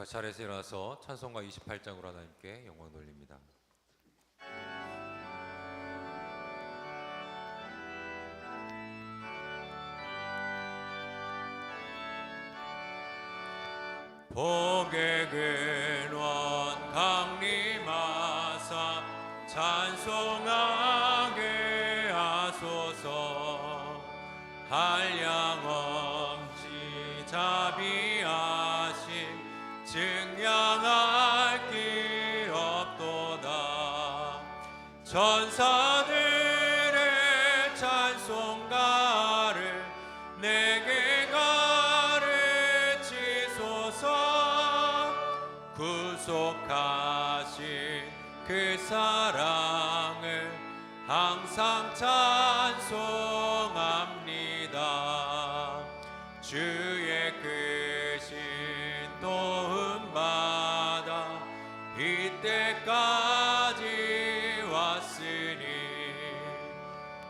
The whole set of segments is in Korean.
자리에서 일어나서 찬송가 28장으로 하나님께 영광 돌립니다. 복의 근원 강림하사 찬송하게 하소서. 한량 없이 자비하심 증량할 길 없도다. 천사들의 찬송가를 내게 가르치소서. 구속하신 그 사랑을 항상 찬송합니다. 주의 크신 도움 받아 이때까지 왔으니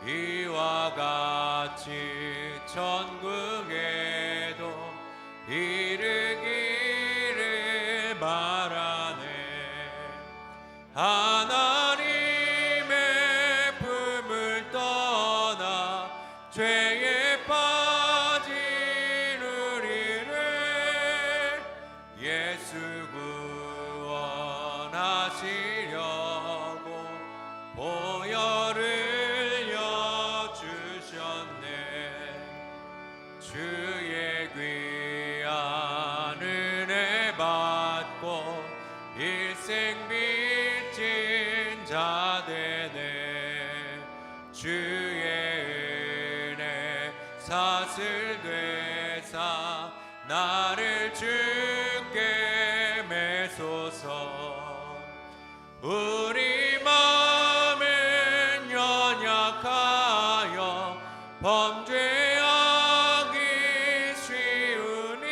이와 같이 천국에도 이르기를 바라네. 하나님의 품을 떠나 죄에 빠진 우리를 예수 구원하시려고 보혈을 여주셨네. 주의 귀한 은혜 받고 일생 빚진 자 되네. 주의 은혜 사슬 되사 나를 주께 매소서. 우리 마음은 연약하여 범죄하기 쉬우니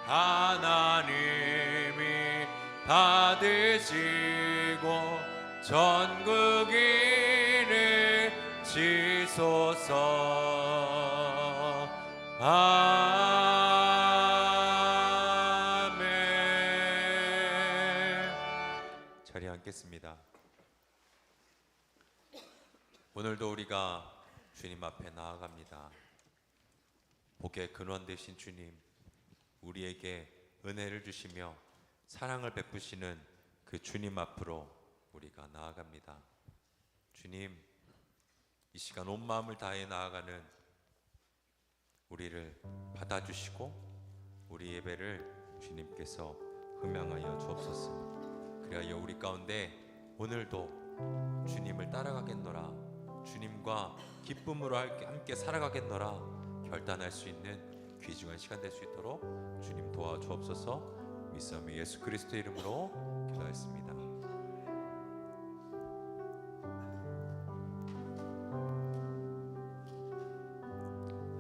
하나님이 받으시고 전국 이르치소서. 아멘. 자리에 앉겠습니다. 오늘도 우리가 주님 앞에 나아갑니다. 복의 근원 되신 주님, 우리에게 은혜를 주시며 사랑을 베푸시는 그 주님 앞으로 우리가 나아갑니다. 주님, 이 시간 온 마음을 다해 나아가는 우리를 받아주시고 우리 예배를 주님께서 흠양하여 주옵소서. 그리하여 우리 가운데 오늘도 주님을 따라가겠노라, 주님과 기쁨으로 함께 살아가겠노라 결단할 수 있는 귀중한 시간 될 수 있도록 주님 도와주옵소서. 믿사오며 예수 그리스도의 이름으로 기도하였습니다.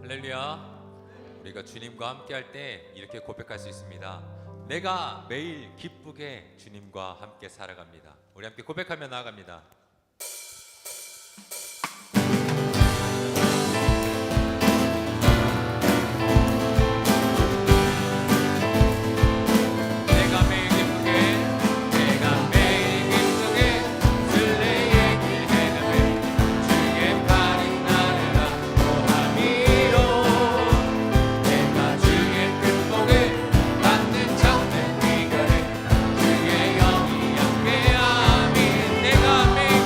할렐루야. 우리가 주님과 함께 할 때 이렇게 고백할 수 있습니다. 내가 매일 기쁘게 주님과 함께 살아갑니다. 우리 함께 고백하며 나아갑니다. 내가 매일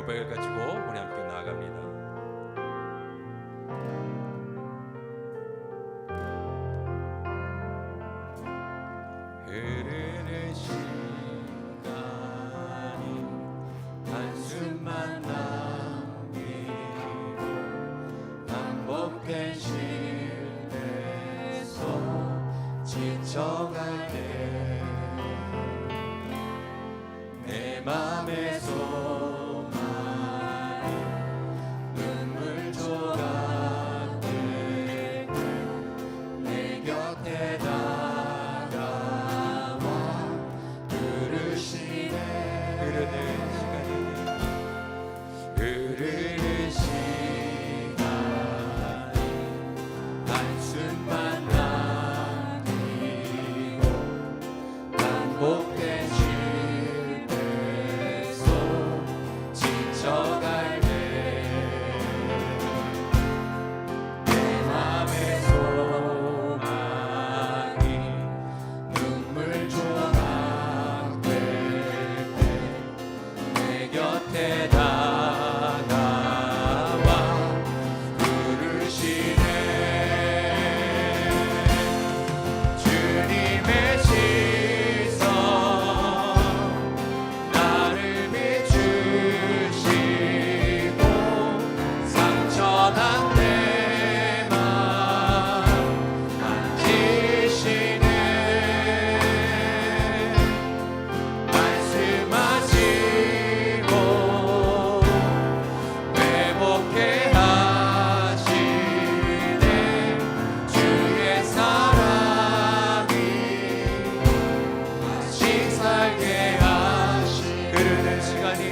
고백을 가지고 우리 함께 나아갑니다. 흐르는 시간이 한숨만 남기고 반복된 실내에서 지쳐갈 때 내 맘의 소망이 눈물 조각 되게 내 곁에 다가와 부르시네. 흐르는 시간이 한숨만 남기고 반복된 지쳐갈 때 내 맘의 소망이 눈물 조각 될 때 내 곁에 다가와 부르시네. 주님의 시선 나를 비추시고 상처난 내 맘 만지시네. 말씀하시고 회복해 하시네. 주의 사랑이 다시 살게 하시. 흐르는 시간이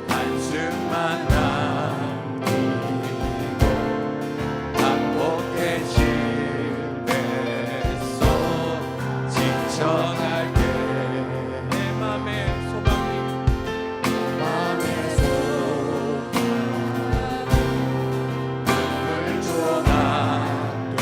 한숨만 남기고 반복된 실패에서 지쳐갈 때 내 맘의 소망이 눈물 조각 내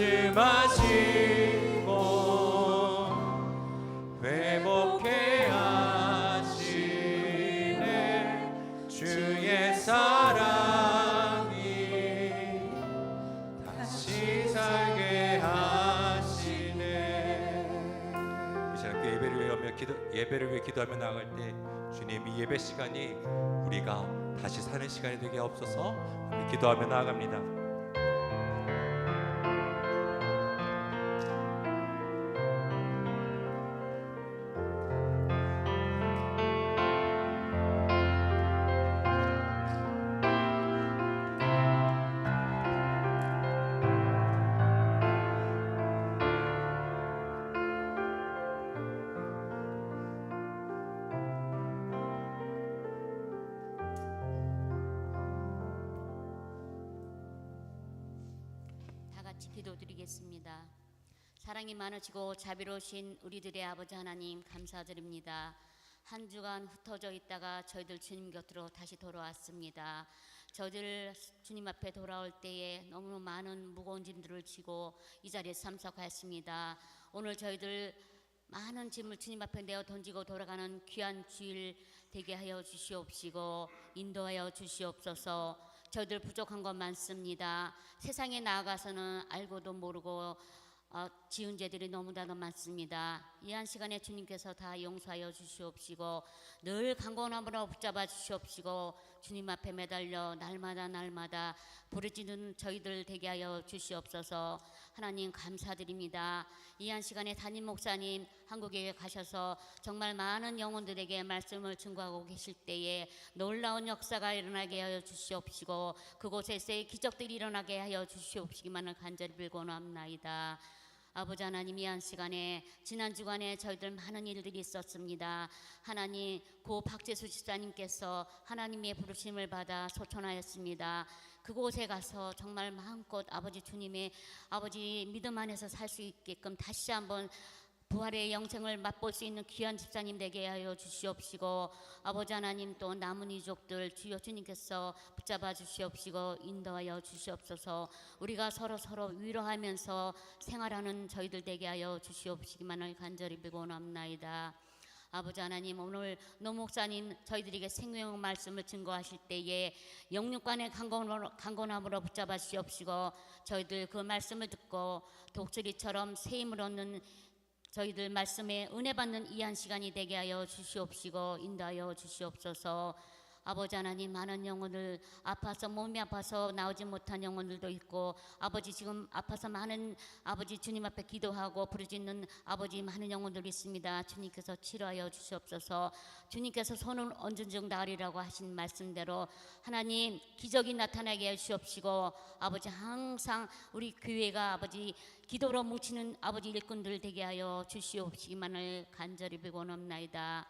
말씀하시고 회복해 하시네. 주의 사랑이 다시 살게 하시네. 이 시간 예배를 위해 기도하며 나아갈 때 주님, 이 예배 시간이 우리가 다시 사는 시간이 되게 없어서 기도하며 나아갑니다. 기도드리겠습니다. 사랑이 많으시고 자비로우신 우리들의 아버지 하나님, 감사드립니다. 한 주간 흩어져 있다가 저희들 주님 곁으로 다시 돌아왔습니다. 저희들 주님 앞에 돌아올 때에 너무 많은 무거운 짐들을 지고 이 자리에 참석하였습니다. 오늘 저희들 많은 짐을 주님 앞에 내어 던지고 돌아가는 귀한 주일 되게 하여 주시옵시고 인도하여 주시옵소서. 저희들 부족한 것 많습니다. 세상에 나아가서는 알고도 모르고 지은 죄들이 너무나도 많습니다. 이 한 시간에 주님께서 다 용서하여 주시옵시고 늘 강건함으로 붙잡아 주시옵시고 주님 앞에 매달려 날마다 부르짖는 저희들 되게 하여 주시옵소서. 하나님 감사드립니다. 이 한 시간에 담임 목사님 한국에 가셔서 정말 많은 영혼들에게 말씀을 증거하고 계실 때에 놀라운 역사가 일어나게 하여 주시옵시고 그곳에서의 기적들이 일어나게 하여 주시옵시기만을 간절히 빌고나옵나이다. 아버지 하나님, 이 한 시간에 지난 주간에 저희들 많은 일들이 있었습니다. 하나님, 고 박재수 집사님께서 하나님의 부르심을 받아 소천하였습니다. 그곳에 가서 정말 마음껏 아버지 주님의 아버지 믿음 안에서 살 수 있게끔 다시 한번 부활의 영생을 맛볼 수 있는 귀한 집사님 되게 하여 주시옵시고 아버지 하나님, 또 남은 이족들 주여 주님께서 붙잡아 주시옵시고 인도하여 주시옵소서. 우리가 서로 위로하면서 생활하는 저희들 되게 하여 주시옵시기만을 간절히 빌고나옵나이다. 아버지 하나님, 오늘 노 목사님 저희들에게 생명 말씀을 증거하실 때에 영육간의 강건함으로 붙잡아 주시옵시고 저희들 그 말씀을 듣고 독수리처럼 새 힘을 얻는 저희들 말씀에 은혜 받는 이 한 시간이 되게 하여 주시옵시고 인도하여 주시옵소서. 아버지 하나님, 많은 영혼들 아파서 몸이 아파서 나오지 못한 영혼들도 있고 아버지 지금 아파서 많은 아버지 주님 앞에 기도하고 부르짖는 아버지 많은 영혼들이 있습니다. 주님께서 치료하여 주시옵소서. 주님께서 손을 얹은즉 나으리라고 하신 말씀대로 하나님 기적이 나타나게 해 주시옵시고 아버지 항상 우리 교회가 아버지 기도로 뭉치는 아버지 일꾼들 되게 하여 주시옵시기만을 간절히 빌고나옵나이다.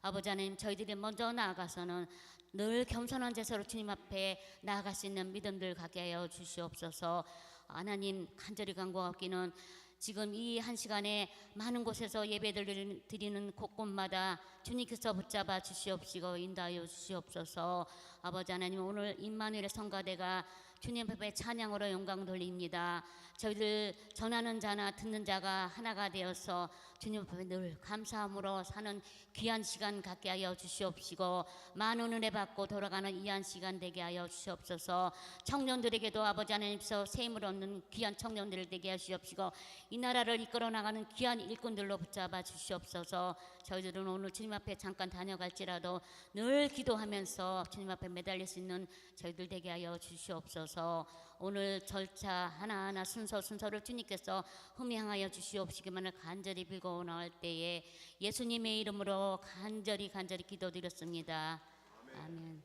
아버지 하나님, 저희들이 먼저 나아가서는 늘 겸손한 제사로 주님 앞에 나아갈 수 있는 믿음들 갖게 하여 주시옵소서. 하나님, 간절히 간구하기는 지금 이 한 시간에 많은 곳에서 예배를 드리는 곳곳마다 주님께서 붙잡아 주시옵시고 인도하여 주시옵소서. 아버지 하나님, 오늘 임마누엘의 성가대가 주님 앞에 찬양으로 영광 돌립니다. 저희들 전하는 자나 듣는 자가 하나가 되어서 주님 앞에 늘 감사함으로 사는 귀한 시간 갖게 하여 주시옵시고 많은 은혜 받고 돌아가는 이 한 시간 되게 하여 주시옵소서. 청년들에게도 아버지 하나님께서 새 힘을 얻는 귀한 청년들을 되게 하시옵시고 이 나라를 이끌어 나가는 귀한 일꾼들로 붙잡아 주시옵소서. 저희들은 오늘 주님 앞에 잠깐 다녀갈지라도 늘 기도하면서 주님 앞에 매달릴 수 있는 저희들 되게 하여 주시옵소서. 오늘 절차 하나하나 순서를 주님께서 흠양하여 주시옵시기만을 간절히 빌고 나올 때에 예수님의 이름으로 간절히 기도드렸습니다. 아멘.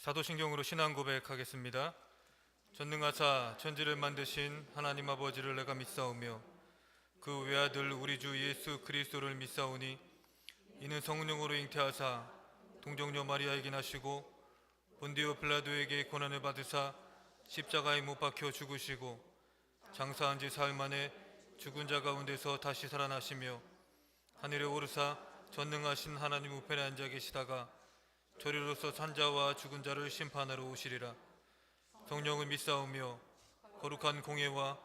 사도신경으로 신앙 고백하겠습니다. 전능하사 천지를 만드신 하나님 아버지를 내가 믿사오며 그 외아들 우리 주 예수 그리스도를 믿사오니 이는 성령으로 잉태하사 동정녀 마리아에게 나시고 본디오 빌라도에게 고난을 받으사 십자가에 못 박혀 죽으시고 장사한 지 사흘 만에 죽은 자 가운데서 다시 살아나시며 하늘에 오르사 전능하신 하나님 우편에 앉아 계시다가 저리로서 산자와 죽은 자를 심판하러 오시리라. 성령을 믿사오며 거룩한 공예와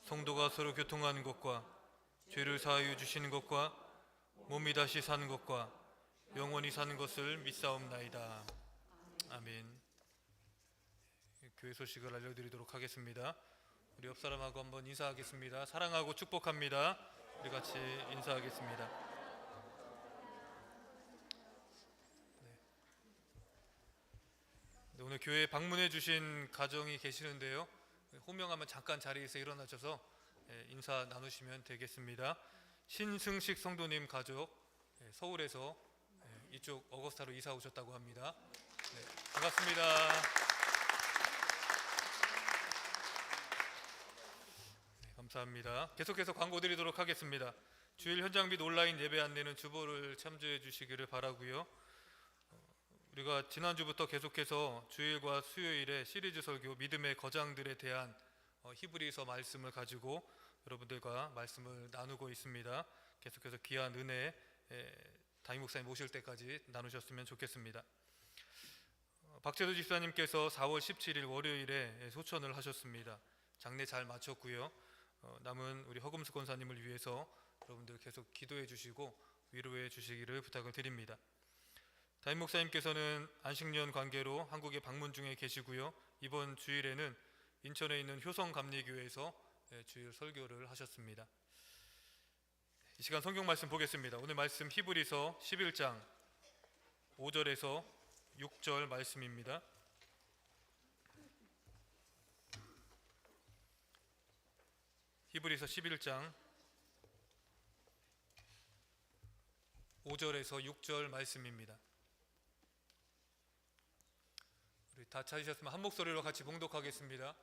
성도가 서로 교통하는 것과 죄를 사하여 주시는 것과 몸이 다시 사는 것과 영원히 사는 것을 믿사옵나이다. 아멘. 교회 소식을 알려드리도록 하겠습니다. 우리 옆 사람하고 한번 인사하겠습니다. 사랑하고 축복합니다. 우리 같이 인사하겠습니다. 오늘 교회에 방문해 주신 가정이 계시는데요. 호명하면 잠깐 자리에서 일어나셔서 인사 나누시면 되겠습니다. 신승식 성도님 가족, 서울에서 이쪽 어거스타로 이사 오셨다고 합니다. 네, 반갑습니다. 네, 감사합니다. 계속해서 광고 드리도록 하겠습니다. 주일 현장 및 온라인 예배 안내는 주보를 참조해 주시기를 바라고요. 우리가 지난주부터 계속해서 주일과 수요일에 시리즈 설교 믿음의 거장들에 대한 히브리서 말씀을 가지고 여러분들과 말씀을 나누고 있습니다. 계속해서 귀한 은혜 담임 목사님 오실 때까지 나누셨으면 좋겠습니다. 박재도 집사님께서 4월 17일 월요일에 소천을 하셨습니다. 장례 잘 마쳤고요. 남은 우리 허금수 권사님을 위해서 여러분들 계속 기도해 주시고 위로해 주시기를 부탁을 드립니다. 담임 목사님께서는 안식년 관계로 한국에 방문 중에 계시고요. 이번 주일에는 인천에 있는 효성감리교회에서 주일 설교를 하셨습니다. 이 시간 성경 말씀 보겠습니다. 오늘 말씀 히브리서 11장 5절에서 6절 말씀입니다. 히브리서 11장 5절에서 6절 말씀입니다. 우리 다 찾으셨으면 한 목소리로 같이 봉독하겠습니다.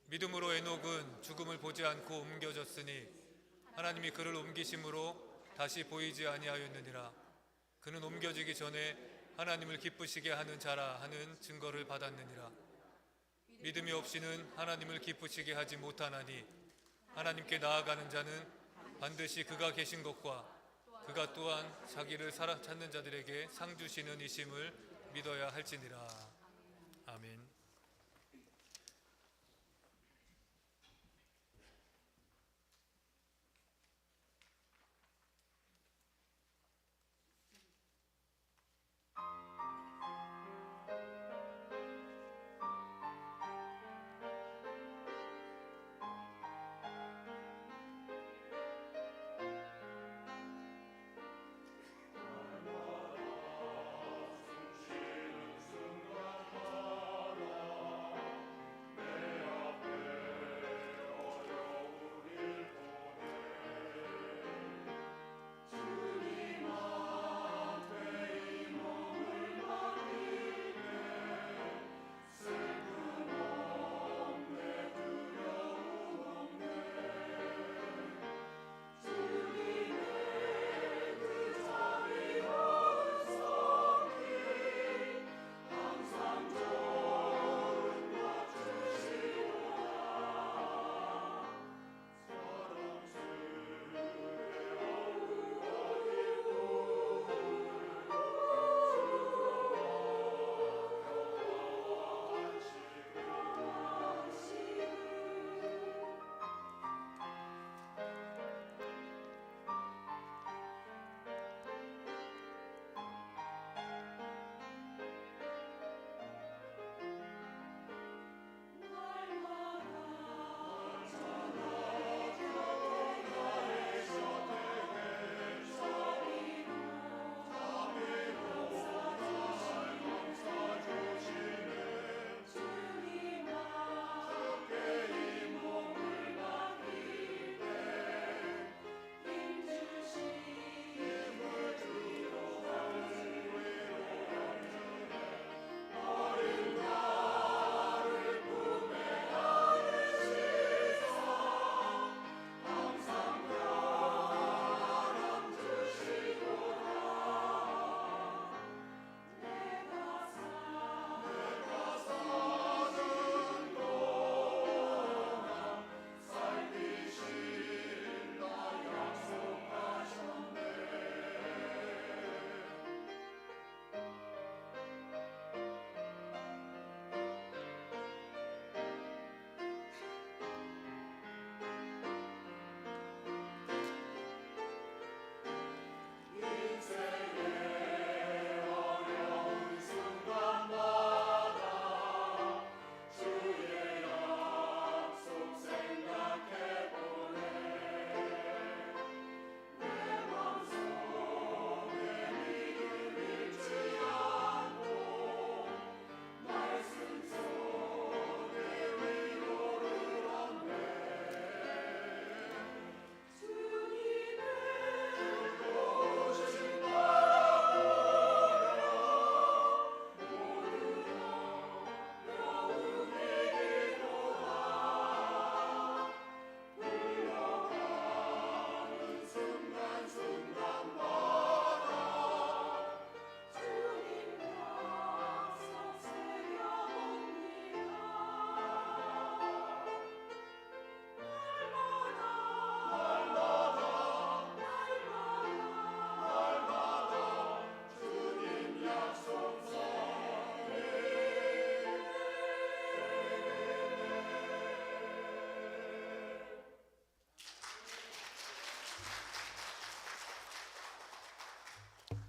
믿음으로 에녹은 죽음을 보지 않고 옮겨졌으니 하나님이 그를 옮기심으로 다시 보이지 아니하였느니라. 그는 옮겨지기 전에 하나님을 기쁘시게 하는 자라 하는 증거를 받았느니라. 믿음이 없이는 하나님을 기쁘시게 하지 못하나니 하나님께 나아가는 자는 반드시 그가 계신 것과 그가 또한 자기를 찾는 자들에게 상 주시는 이심을 믿어야 할지니라. 아멘.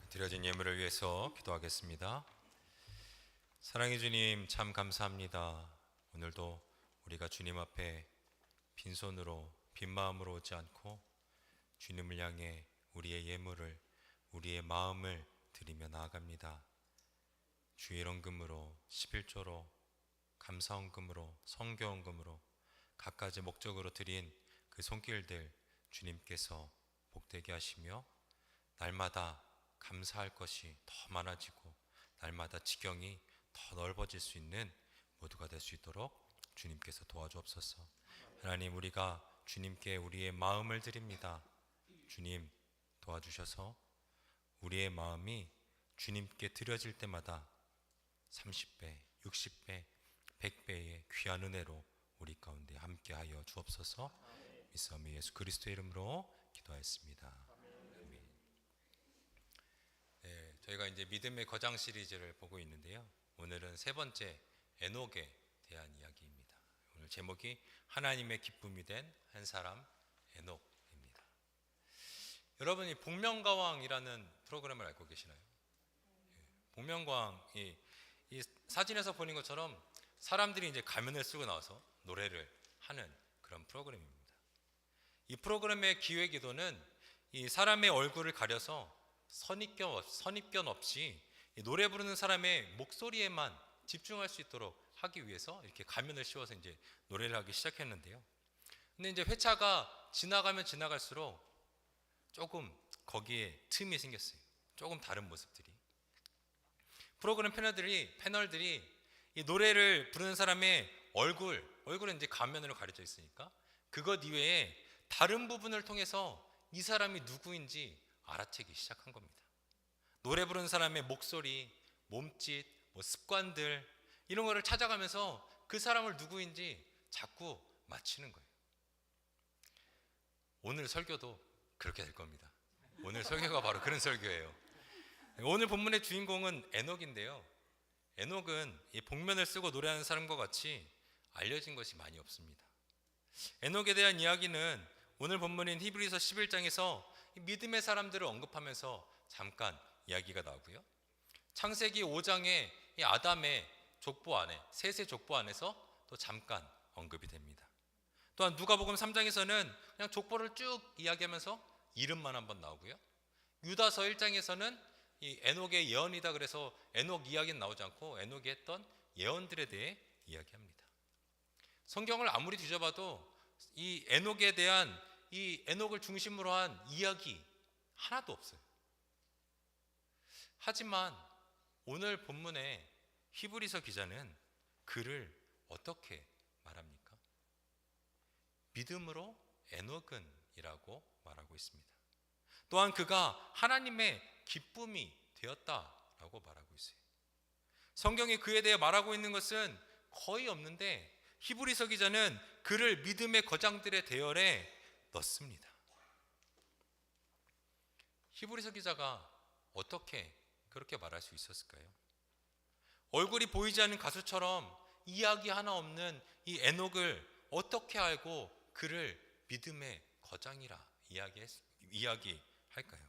드려진 예물을 위해서 기도하겠습니다. 사랑의 주님, 참 감사합니다. 오늘도 우리가 주님 앞에 빈손으로 빈 마음으로 오지 않고 주님을 향해 우리의 예물을, 우리의 마음을 드리며 나아갑니다. 주의 헌금으로, 11조로, 감사헌금으로, 성교헌금으로 각가지 목적으로 드린 그 손길들 주님께서 복되게 하시며 날마다 감사할 것이 더 많아지고 날마다 지경이 더 넓어질 수 있는 모두가 될 수 있도록 주님께서 도와주옵소서. 하나님, 우리가 주님께 우리의 마음을 드립니다. 주님 도와주셔서 우리의 마음이 주님께 드려질 때마다 30배, 60배, 100배의 귀한 은혜로 우리 가운데 함께하여 주옵소서. 믿사오며 예수 그리스도의 이름으로 기도하였습니다. 네, 저희가 이제 믿음의 거장 시리즈를 보고 있는데요. 오늘은 세 번째 에녹에 대한 이야기입니다. 오늘 제목이 하나님의 기쁨이 된 한 사람 에녹입니다. 여러분이 복면가왕이라는 프로그램을 알고 계시나요? 복면가왕이 이 사진에서 보는 것처럼 사람들이 이제 가면을 쓰고 나와서 노래를 하는 그런 프로그램입니다. 이 프로그램의 기획 의도는 이 사람의 얼굴을 가려서 선입견 없이 노래 부르는 사람의 목소리에만 집중할 수 있도록 하기 위해서 이렇게 가면을 씌워서 이제 노래를 하기 시작했는데요. 근데 이제 회차가 지나가면 지나갈수록 조금 거기에 틈이 생겼어요. 조금 다른 모습들이. 프로그램 패널들이 이 노래를 부르는 사람의 얼굴은 이제 가면으로 가려져 있으니까 그것 이외에 다른 부분을 통해서 이 사람이 누구인지 알아채기 시작한 겁니다. 노래 부르는 사람의 목소리, 몸짓, 습관들 이런 거를 찾아가면서 그 사람을 누구인지 자꾸 맞히는 거예요. 오늘 설교도 그렇게 될 겁니다. 오늘 설교가 바로 그런 설교예요. 오늘 본문의 주인공은 에녹인데요. 에녹은 이 복면을 쓰고 노래하는 사람과 같이 알려진 것이 많이 없습니다. 에녹에 대한 이야기는 오늘 본문인 히브리서 11장에서 믿음의 사람들을 언급하면서 잠깐 이야기가 나오고요. 창세기 5장의 이 아담의 족보 안에, 셋의 족보 안에서 또 잠깐 언급이 됩니다. 또한 누가복음 3장에서는 그냥 족보를 쭉 이야기하면서 이름만 한번 나오고요. 유다서 1장에서는 이 에녹의 예언이다 그래서 에녹 이야기는 나오지 않고 에녹이 했던 예언들에 대해 이야기합니다. 성경을 아무리 뒤져봐도 이 에녹에 대한 이 에녹을 중심으로 한 이야기 하나도 없어요. 하지만 오늘 본문의 히브리서 기자는 그를 어떻게 말합니까? 믿음으로 에녹은이라고 말하고 있습니다. 또한 그가 하나님의 기쁨이 되었다라고 말하고 있어요. 성경이 그에 대해 말하고 있는 것은 거의 없는데 히브리서 기자는 그를 믿음의 거장들의 대열에 넣습니다. 히브리서 기자가 어떻게 그렇게 말할 수 있었을까요? 얼굴이 보이지 않는 가수처럼 이야기 하나 없는 이 에녹을 어떻게 알고 그를 믿음의 거장이라 이야기할까요?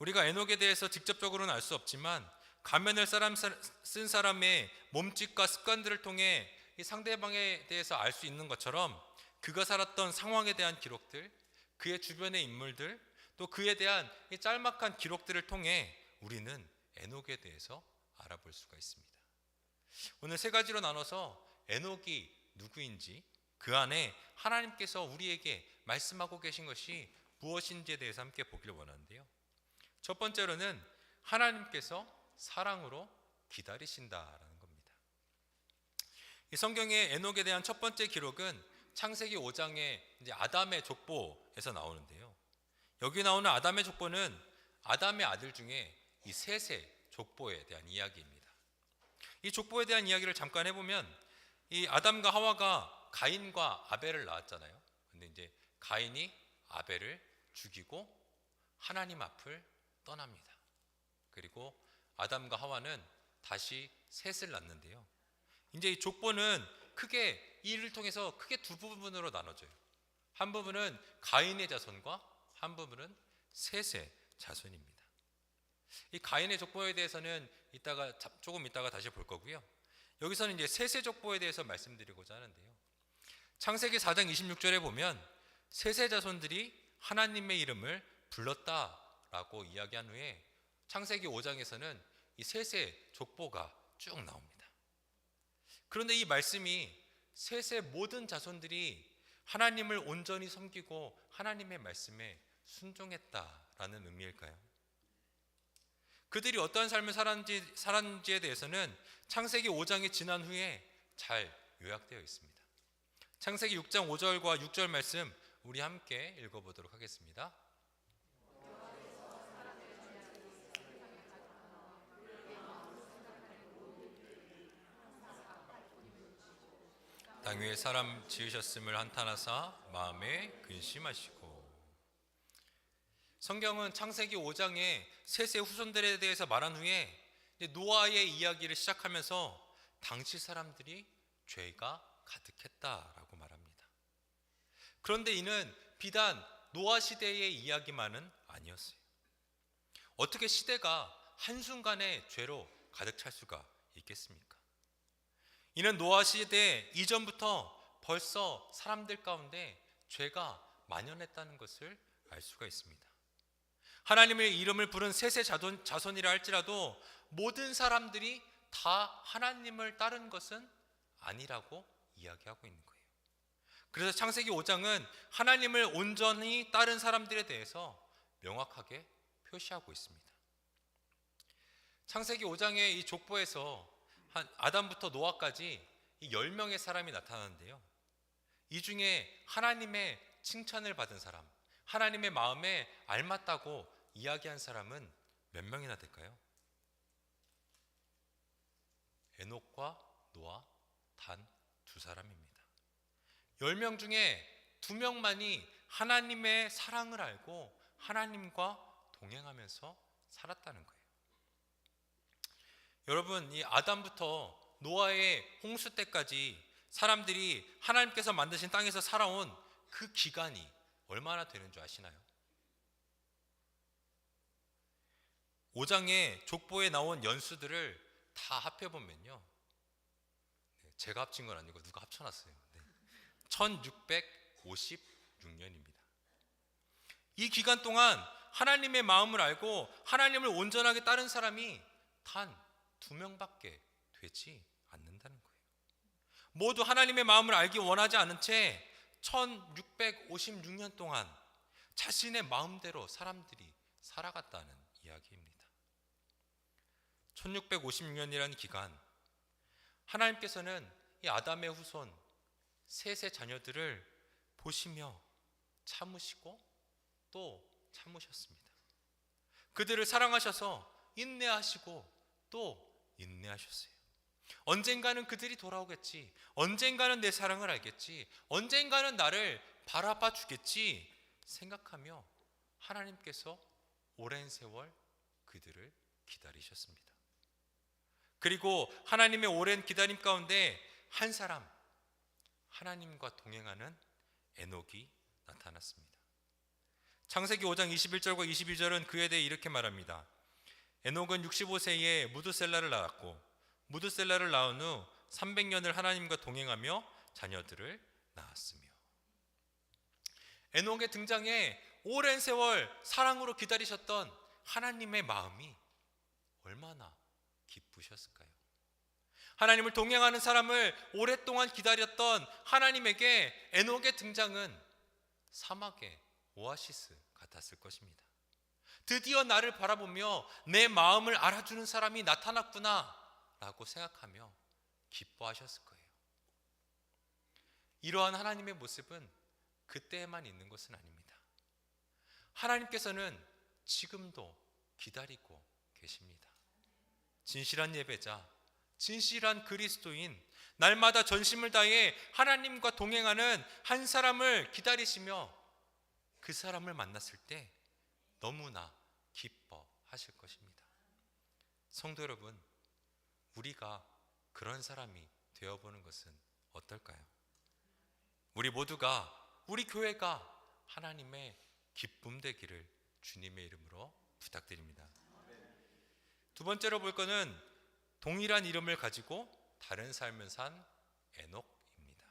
우리가 에녹에 대해서 직접적으로는 알 수 없지만 가면을 쓴 사람의 몸짓과 습관들을 통해 이 상대방에 대해서 알 수 있는 것처럼 그가 살았던 상황에 대한 기록들, 그의 주변의 인물들, 또 그에 대한 이 짤막한 기록들을 통해 우리는 에녹에 대해서 알아볼 수가 있습니다. 오늘 세 가지로 나눠서 에녹이 누구인지, 그 안에 하나님께서 우리에게 말씀하고 계신 것이 무엇인지에 대해서 함께 보기를 원하는데요. 첫 번째로는 하나님께서 사랑으로 기다리신다라는 겁니다. 이 성경의 에녹에 대한 첫 번째 기록은 창세기 5장의 이제 아담의 족보에서 나오는데요. 여기 나오는 아담의 족보는 아담의 아들 중에 이 셋의 족보에 대한 이야기입니다. 이 족보에 대한 이야기를 잠깐 해보면 이 아담과 하와가 가인과 아벨을 낳았잖아요. 근데 이제 가인이 아벨을 죽이고 하나님 앞을 떠납니다. 그리고 아담과 하와는 다시 셋을 낳는데요. 이제 이 족보는 크게 이 일을 통해서 크게 두 부분으로 나눠져요. 한 부분은 가인의 자손과 한 부분은 셋의 자손입니다. 이 가인의 족보에 대해서는 조금 이따가 다시 볼 거고요. 여기서는 이제 셋의 족보에 대해서 말씀드리고자 하는데요. 창세기 4장 26절에 보면 셋의 자손들이 하나님의 이름을 불렀다라고 이야기한 후에 창세기 5장에서는 이 셋의 족보가 쭉 나옵니다. 그런데 이 말씀이 셋의 모든 자손들이 하나님을 온전히 섬기고 하나님의 말씀에 순종했다라는 의미일까요? 그들이 어떠한 삶을 살았는지에 대해서는 창세기 5장이 지난 후에 잘 요약되어 있습니다. 창세기 6장 5절과 6절 말씀 우리 함께 읽어보도록 하겠습니다. 땅 위에 사람 지으셨음을 한탄하사 마음에 근심하시고. 성경은 창세기 5장에 셋의 후손들에 대해서 말한 후에 노아의 이야기를 시작하면서 당시 사람들이 죄가 가득했다라고 말합니다. 그런데 이는 비단 노아 시대의 이야기만은 아니었어요. 어떻게 시대가 한순간에 죄로 가득 찰 수가 있겠습니까? 이는 노아 시대 이전부터 벌써 사람들 가운데 죄가 만연했다는 것을 알 수가 있습니다. 하나님의 이름을 부른 셋의 자손이라 할지라도 모든 사람들이 다 하나님을 따른 것은 아니라고 이야기하고 있는 거예요. 그래서 창세기 5장은 하나님을 온전히 따른 사람들에 대해서 명확하게 표시하고 있습니다. 창세기 5장의 이 족보에서 아담부터 노아까지 이 10명의 사람이 나타나는데요. 이 중에 하나님의 칭찬을 받은 사람, 하나님의 마음에 알맞다고 이야기한 사람은 몇 명이나 될까요? 에녹과 노아 단 2사람입니다. 10명 중에 2명만이 하나님의 사랑을 알고 하나님과 동행하면서 살았다는 거예요. 여러분, 이 아담부터 노아의 홍수 때까지 사람들이 하나님께서 만드신 땅에서 살아온 그 기간이 얼마나 되는 줄 아시나요? 5장의 족보에 나온 연수들을 다 합해보면요, 제가 합친 건 아니고 누가 합쳐놨어요. 1656년입니다. 이 기간 동안 하나님의 마음을 알고 하나님을 온전하게 따른 사람이 단 2명밖에 되지 않는다는 거예요. 모두 하나님의 마음을 알기 원하지 않은 채 1656년 동안 자신의 마음대로 사람들이 살아갔다는 이야기입니다. 1656년이라는 기간, 하나님께서는 이 아담의 후손 셋의 자녀들을 보시며 참으시고 또 참으셨습니다. 그들을 사랑하셔서 인내하시고 또 인내하셨어요. 언젠가는 그들이 돌아오겠지, 언젠가는 내 사랑을 알겠지, 언젠가는 나를 바라봐 주겠지 생각하며 하나님께서 오랜 세월 그들을 기다리셨습니다. 그리고 하나님의 오랜 기다림 가운데 한 사람, 하나님과 동행하는 에녹이 나타났습니다. 창세기 5장 21절과 22절은 그에 대해 이렇게 말합니다. 에녹은 65세에 무드셀라를 낳았고 무드셀라를 낳은 후 300년을 하나님과 동행하며 자녀들을 낳았으며. 에녹의 등장에 오랜 세월 사랑으로 기다리셨던 하나님의 마음이 얼마나 기쁘셨을까요? 하나님을 동행하는 사람을 오랫동안 기다렸던 하나님에게 에녹의 등장은 사막의 오아시스 같았을 것입니다. 드디어 나를 바라보며 내 마음을 알아주는 사람이 나타났구나 라고 생각하며 기뻐하셨을 거예요. 이러한 하나님의 모습은 그때에만 있는 것은 아닙니다. 하나님께서는 지금도 기다리고 계십니다. 진실한 예배자, 진실한 그리스도인, 날마다 전심을 다해 하나님과 동행하는 한 사람을 기다리시며 그 사람을 만났을 때 너무나 기뻐하실 것입니다. 성도 여러분, 우리가 그런 사람이 되어보는 것은 어떨까요? 우리 모두가, 우리 교회가 하나님의 기쁨 되기를 주님의 이름으로 부탁드립니다. 두 번째로 볼 것은 동일한 이름을 가지고 다른 삶을 산 에녹입니다.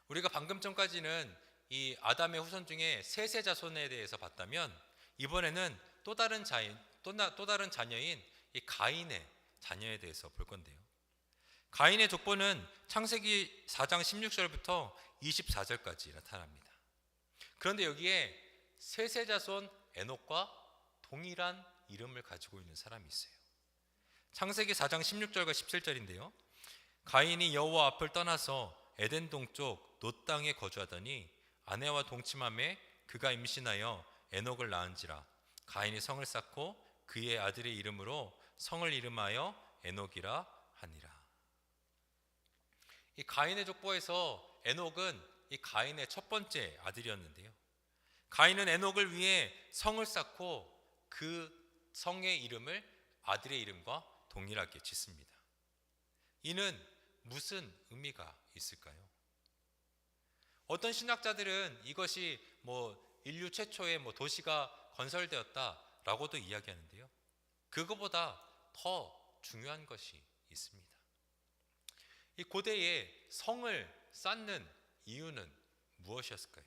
우리가 방금 전까지는 이 아담의 후손 중에 셋의 자손에 대해서 봤다면 이번에는 또 다른 자녀인 이 가인의 자녀에 대해서 볼 건데요. 가인의 족보는 창세기 4장 16절부터 24절까지 나타납니다. 그런데 여기에 셋의 자손 에녹과 동일한 이름을 가지고 있는 사람이 있어요. 창세기 4장 16절과 17절인데요. 가인이 여호와 앞을 떠나서 에덴 동쪽 놋 땅에 거주하더니 아내와 동침함에 그가 임신하여 에녹을 낳은지라. 가인이 성을 쌓고 그의 아들의 이름으로 성을 이름하여 에녹이라 하니라. 이 가인의 족보에서 에녹은 이 가인의 첫 번째 아들이었는데요. 가인은 에녹을 위해 성을 쌓고 그 성의 이름을 아들의 이름과 동일하게 짓습니다. 이는 무슨 의미가 있을까요? 어떤 신학자들은 이것이 인류 최초의 도시가 건설되었다라고도 이야기하는데요. 그것보다 더 중요한 것이 있습니다. 이 고대에 성을 쌓는 이유는 무엇이었을까요?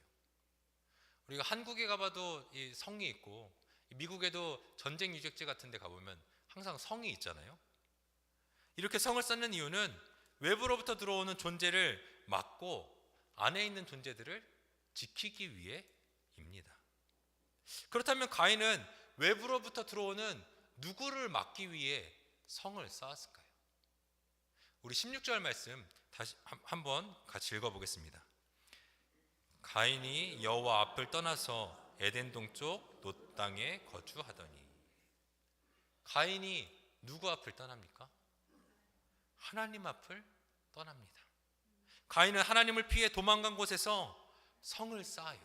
우리가 한국에 가봐도 이 성이 있고 미국에도 전쟁 유적지 같은 데 가보면 항상 성이 있잖아요. 이렇게 성을 쌓는 이유는 외부로부터 들어오는 존재를 막고 안에 있는 존재들을 지키기 위해입니다. 그렇다면 가인은 외부로부터 들어오는 누구를 막기 위해 성을 쌓았을까요? 우리 16절 말씀 다시 한번 같이 읽어보겠습니다. 가인이 여호와 앞을 떠나서 에덴 동쪽 놋 땅에 거주하더니. 가인이 누구 앞을 떠납니까? 하나님 앞을 떠납니다. 가인은 하나님을 피해 도망간 곳에서 성을 쌓아요.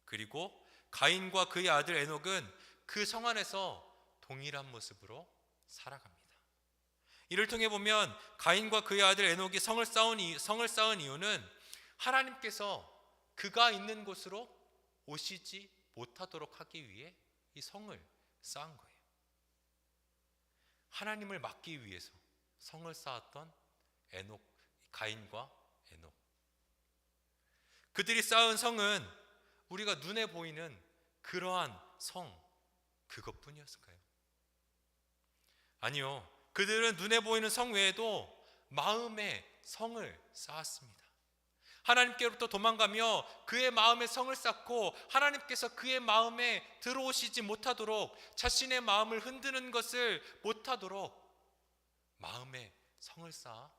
그리고 가인과 그의 아들 에녹은 그 성 안에서 동일한 모습으로 살아갑니다. 이를 통해 보면 가인과 그의 아들 에녹이 성을 쌓은 이유는 하나님께서 그가 있는 곳으로 오시지 못하도록 하기 위해 이 성을 쌓은 거예요. 하나님을 막기 위해서 성을 쌓았던 가인과 에녹. 그들이 쌓은 성은 우리가 눈에 보이는 그러한 성 그것뿐이었을까요? 아니요. 그들은 눈에 보이는 성 외에도 마음의 성을 쌓았습니다. 하나님께로부터 도망가며 그의 마음의 성을 쌓고 하나님께서 그의 마음에 들어오시지 못하도록, 자신의 마음을 흔드는 것을 못하도록 마음의 성을 쌓아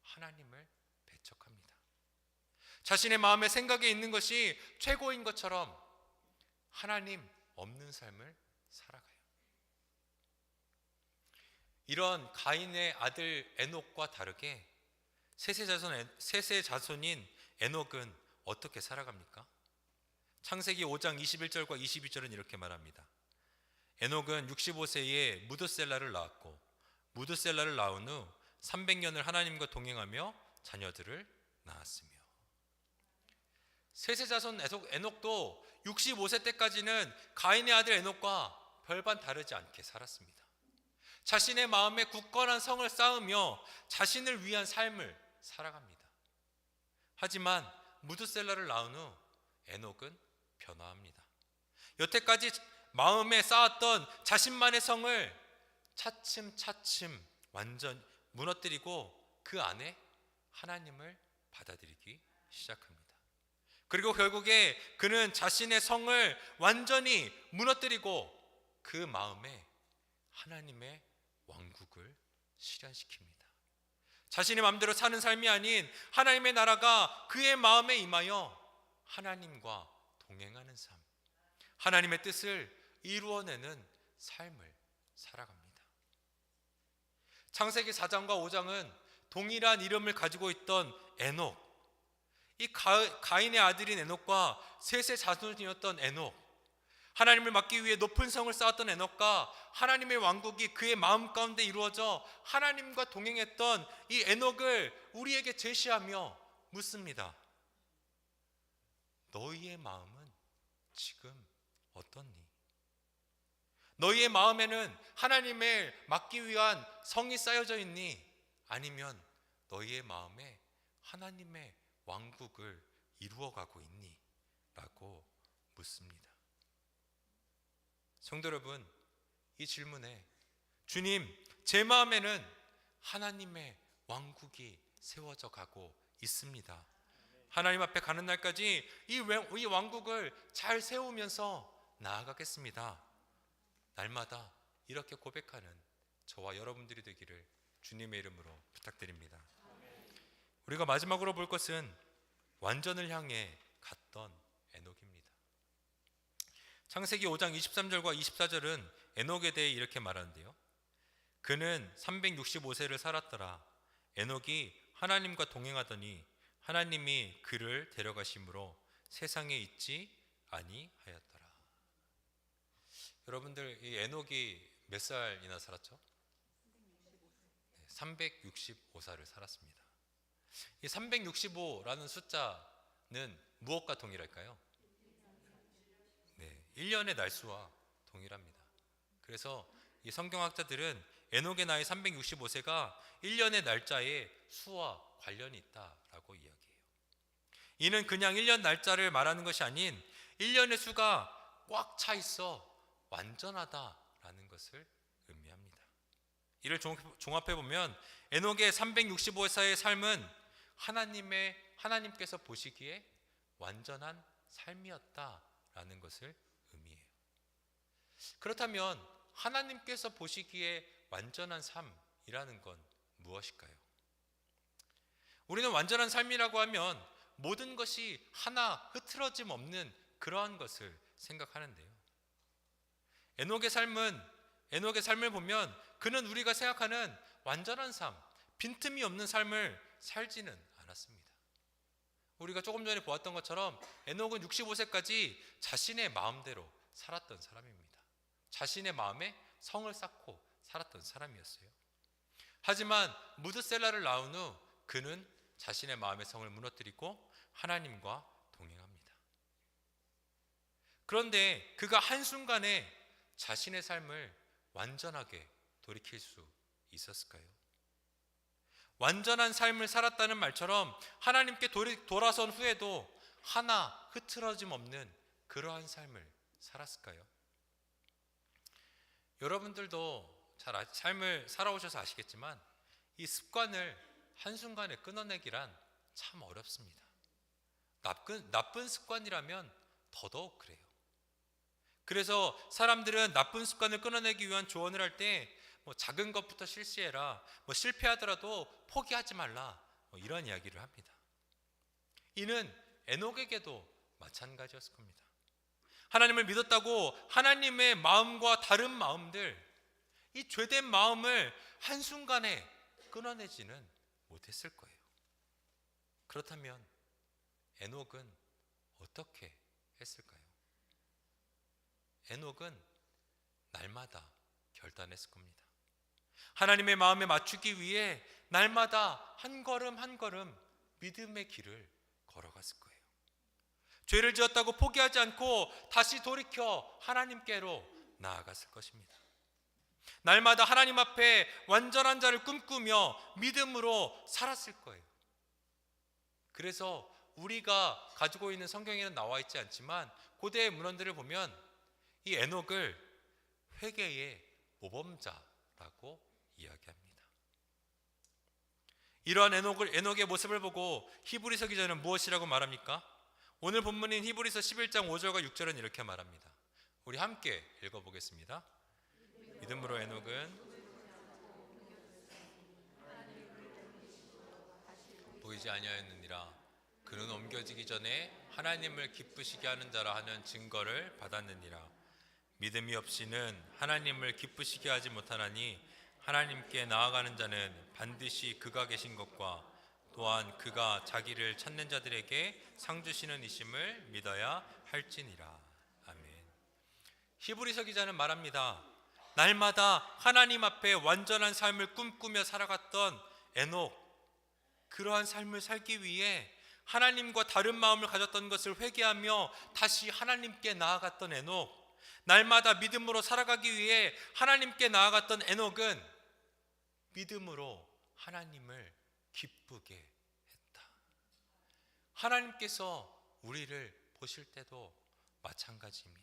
하나님을 배척합니다. 자신의 마음의 생각에 있는 것이 최고인 것처럼 하나님 없는 삶을 살아가요. 이런 가인의 아들 에녹과 다르게 셋의 자손인 에녹은 어떻게 살아갑니까? 창세기 5장 21절과 22절은 이렇게 말합니다. 에녹은 65세에 무드셀라를 낳았고 무드셀라를 낳은 후 300년을 하나님과 동행하며 자녀들을 낳았으며. 셋의 자손 에녹도 65세 때까지는 가인의 아들 에녹과 별반 다르지 않게 살았습니다. 자신의 마음에 굳건한 성을 쌓으며 자신을 위한 삶을 살아갑니다. 하지만 무드셀라를 낳은 후 에녹은 변화합니다. 여태까지 마음에 쌓았던 자신만의 성을 차츰차츰 완전 무너뜨리고 그 안에 하나님을 받아들이기 시작합니다. 그리고 결국에 그는 자신의 성을 완전히 무너뜨리고 그 마음에 하나님의 왕국을 실현시킵니다. 자신의 마음대로 사는 삶이 아닌 하나님의 나라가 그의 마음에 임하여 하나님과 동행하는 삶, 하나님의 뜻을 이루어내는 삶을 살아갑니다. 창세기 4장과 5장은 동일한 이름을 가지고 있던 에녹, 이 가인의 아들인 에녹과 셋의 자손이었던 에녹, 하나님을 맡기 위해 높은 성을 쌓았던 에녹과 하나님의 왕국이 그의 마음 가운데 이루어져 하나님과 동행했던 이 에녹을 우리에게 제시하며 묻습니다. 너희의 마음은 지금 어떻니? 너희의 마음에는 하나님을 맡기 위한 성이 쌓여져 있니? 아니면 너희의 마음에 하나님의 왕국을 이루어가고 있니? 라고 묻습니다. 성도 여러분, 이 질문에 주님, 제 마음에는 하나님의 왕국이 세워져 가고 있습니다. 하나님 앞에 가는 날까지 이 왕국을 잘 세우면서 나아가겠습니다. 날마다 이렇게 고백하는 저와 여러분들이 되기를 주님의 이름으로 부탁드립니다. 우리가 마지막으로 볼 것은 완전을 향해 갔던 에녹입니다. 창세기 5장 23절과 24절은 에녹에 대해 이렇게 말하는데요. 그는 365세를 살았더라. 에녹이 하나님과 동행하더니 하나님이 그를 데려가심으로 세상에 있지 아니하였더라. 여러분들, 이 에녹이 몇 살이나 살았죠? 365살을 살았습니다. 이 365라는 숫자는 무엇과 동일할까요? 네, 1년의 날수와 동일합니다. 그래서 이 성경학자들은 에녹의 나이 365세가 1년의 날짜의 수와 관련이 있다라고 이야기해요. 이는 그냥 1년 날짜를 말하는 것이 아닌 1년의 수가 꽉 차 있어 완전하다라는 것을 의미합니다. 이를 종합해 보면 에녹의 365세의 삶은 하나님께서 보시기에 완전한 삶이었다라는 것을 의미해요. 그렇다면 하나님께서 보시기에 완전한 삶이라는 건 무엇일까요? 우리는 완전한 삶이라고 하면 모든 것이 하나 흐트러짐 없는 그러한 것을 생각하는데요. 에녹의 삶을 보면 그는 우리가 생각하는 완전한 삶, 빈틈이 없는 삶을 살지는 않았습니다. 우리가 조금 전에 보았던 것처럼 에녹은 65세까지 자신의 마음대로 살았던 사람입니다. 자신의 마음에 성을 쌓고 살았던 사람이었어요. 하지만 무드셀라를 낳은 후 그는 자신의 마음의 성을 무너뜨리고 하나님과 동행합니다. 그런데 그가 한순간에 자신의 삶을 완전하게 돌이킬 수 있었을까요? 완전한 삶을 살았다는 말처럼 하나님께 돌아선 후에도 하나 흐트러짐 없는 그러한 삶을 살았을까요? 여러분들도 잘 삶을 살아오셔서 아시겠지만 이 습관을 한순간에 끊어내기란 참 어렵습니다. 나쁜 습관이라면 더더욱 그래요. 그래서 사람들은 나쁜 습관을 끊어내기 위한 조언을 할 때 작은 것부터 실시해라, 실패하더라도 포기하지 말라, 이런 이야기를 합니다. 이는 에녹에게도 마찬가지였을 겁니다. 하나님을 믿었다고 하나님의 마음과 다른 마음들, 이 죄된 마음을 한순간에 끊어내지는 못했을 거예요. 그렇다면 에녹은 어떻게 했을까요? 에녹은 날마다 결단했을 겁니다. 하나님의 마음에 맞추기 위해 날마다 한 걸음 한 걸음 믿음의 길을 걸어갔을 거예요. 죄를 지었다고 포기하지 않고 다시 돌이켜 하나님께로 나아갔을 것입니다. 날마다 하나님 앞에 완전한 자를 꿈꾸며 믿음으로 살았을 거예요. 그래서 우리가 가지고 있는 성경에는 나와 있지 않지만 고대의 문헌들을 보면 이 에녹을 회개의 모범자라고 이야기합니다. 이러한 에녹의 모습을 보고 히브리서 기자는 무엇이라고 말합니까? 오늘 본문인 히브리서 11장 5절과 6절은 이렇게 말합니다. 우리 함께 읽어보겠습니다. 믿음으로 에녹은 보이지 아니하였느니라. 그는 옮겨지기 전에 하나님을 기쁘시게 하는 자라 하는 증거를 받았느니라. 믿음이 없이는 하나님을 기쁘시게 하지 못하나니 하나님께 나아가는 자는 반드시 그가 계신 것과 또한 그가 자기를 찾는 자들에게 상 주시는 이심을 믿어야 할지니라. 아멘. 히브리서 기자는 말합니다. 날마다 하나님 앞에 완전한 삶을 꿈꾸며 살아갔던 에녹, 그러한 삶을 살기 위해 하나님과 다른 마음을 가졌던 것을 회개하며 다시 하나님께 나아갔던 에녹, 날마다 믿음으로 살아가기 위해 하나님께 나아갔던 에녹은 믿음으로 하나님을 기쁘게 했다. 하나님께서 우리를 보실 때도 마찬가지입니다.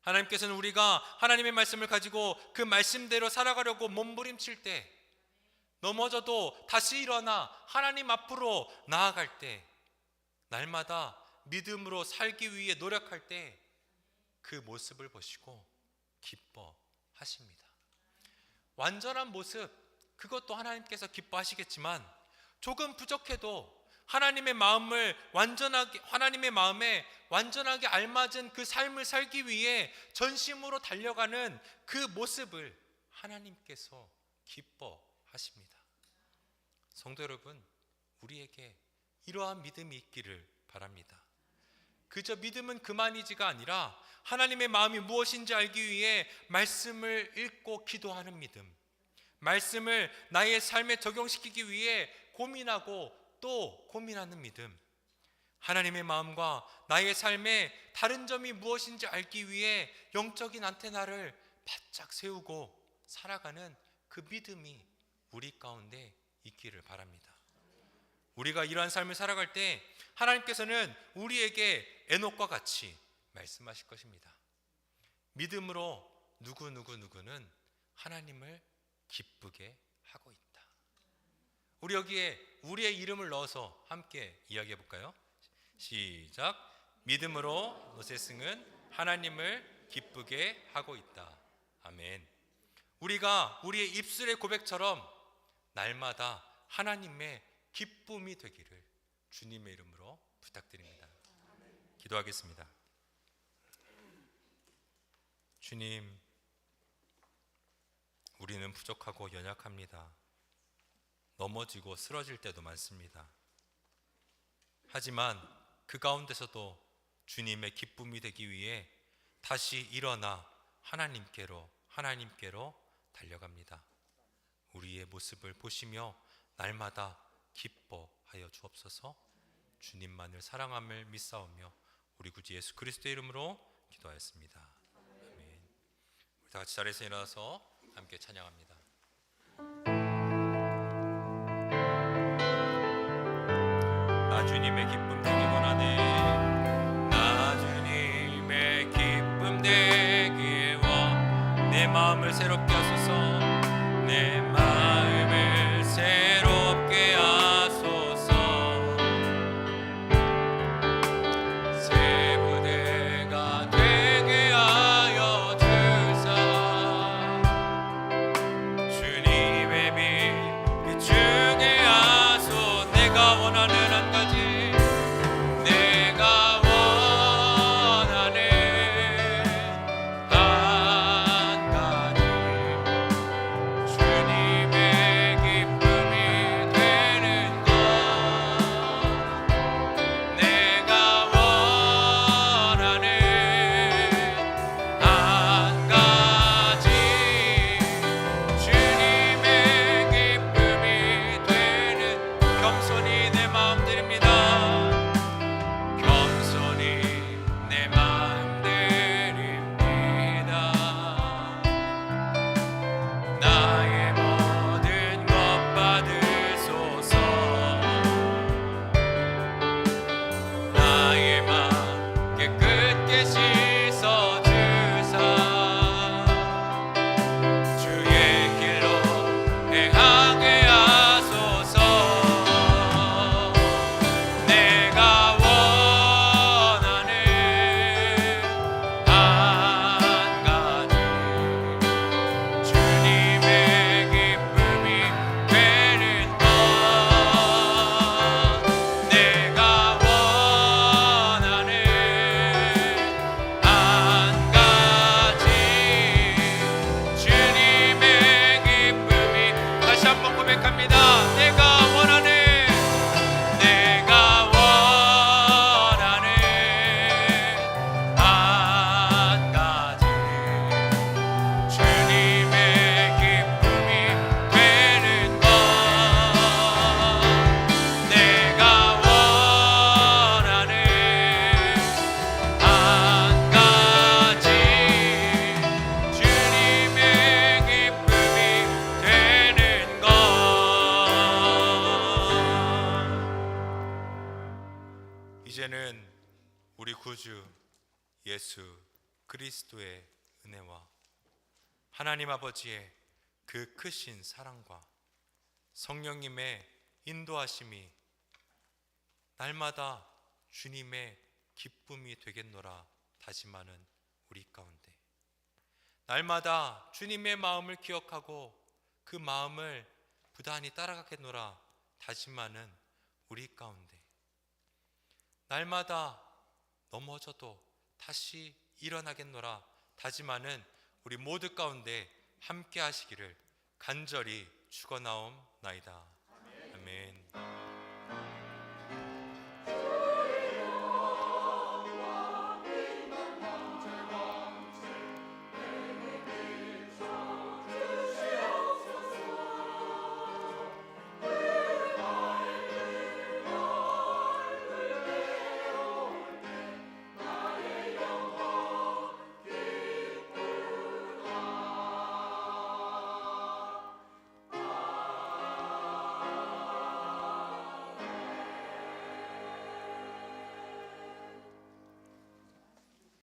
하나님께서는 우리가 하나님의 말씀을 가지고 그 말씀대로 살아가려고 몸부림칠 때, 넘어져도 다시 일어나 하나님 앞으로 나아갈 때, 날마다 믿음으로 살기 위해 노력할 때 그 모습을 보시고 기뻐하십니다. 완전한 모습, 그것도 하나님께서 기뻐하시겠지만 조금 부족해도 하나님의 마음에 완전하게 알맞은 그 삶을 살기 위해 전심으로 달려가는 그 모습을 하나님께서 기뻐하십니다. 성도 여러분, 우리에게 이러한 믿음이 있기를 바랍니다. 그저 믿음은 그만이지가 아니라 하나님의 마음이 무엇인지 알기 위해 말씀을 읽고 기도하는 믿음, 말씀을 나의 삶에 적용시키기 위해 고민하고 또 고민하는 믿음, 하나님의 마음과 나의 삶에 다른 점이 무엇인지 알기 위해 영적인 안테나를 바짝 세우고 살아가는 그 믿음이 우리 가운데 있기를 바랍니다. 우리가 이러한 삶을 살아갈 때 하나님께서는 우리에게 에녹과 같이 말씀하실 것입니다. 믿음으로 누구는 하나님을 기쁘게 하고 있다. 우리 여기에 우리의 이름을 넣어서 함께 이야기해 볼까요? 시작. 믿음으로 노세승은 하나님을 기쁘게 하고 있다. 아멘. 우리가 우리의 입술의 고백처럼 날마다 하나님의 기쁨이 되기를 주님의 이름으로 부탁드립니다. 기도하겠습니다. 주님, 우리는 부족하고 연약합니다. 넘어지고 쓰러질 때도 많습니다. 하지만 그 가운데서도 주님의 기쁨이 되기 위해 다시 일어나 하나님께로 달려갑니다. 우리의 모습을 보시며 날마다 기뻐하여 주옵소서. 주님만을 사랑함을 믿사오며 우리 구주 예수 그리스도의 이름으로 기도하였습니다. 아멘. 우리 다 같이 자리에서 일어나서 함께 찬양합니다. 나 주님의 기쁨 되기 원하네. 나 주님의 기쁨 되기 원. 내 마음을 새롭게 하소서. 내 마음을 새롭게 하소서. 새 부대가 되게 하여 주사. 주님의 빛 비추게 하소. 내가 원하는 한 가지, 내가 원하는 한 가지, 주님의 기쁨이 이제는 우리 구주 예수 그리스도의 은혜와 하나님 아버지의 그 크신 사랑과 성령님의 인도하심이 날마다 주님의 기쁨이 되겠노라 다짐하는 우리 가운데, 날마다 주님의 마음을 기억하고 그 마음을 부단히 따라가겠노라 다짐하는 우리 가운데, 날마다 넘어져도 다시 일어나겠노라 다짐하는 우리 모두 가운데 함께 하시기를 간절히 축원하옵나이다. 아멘.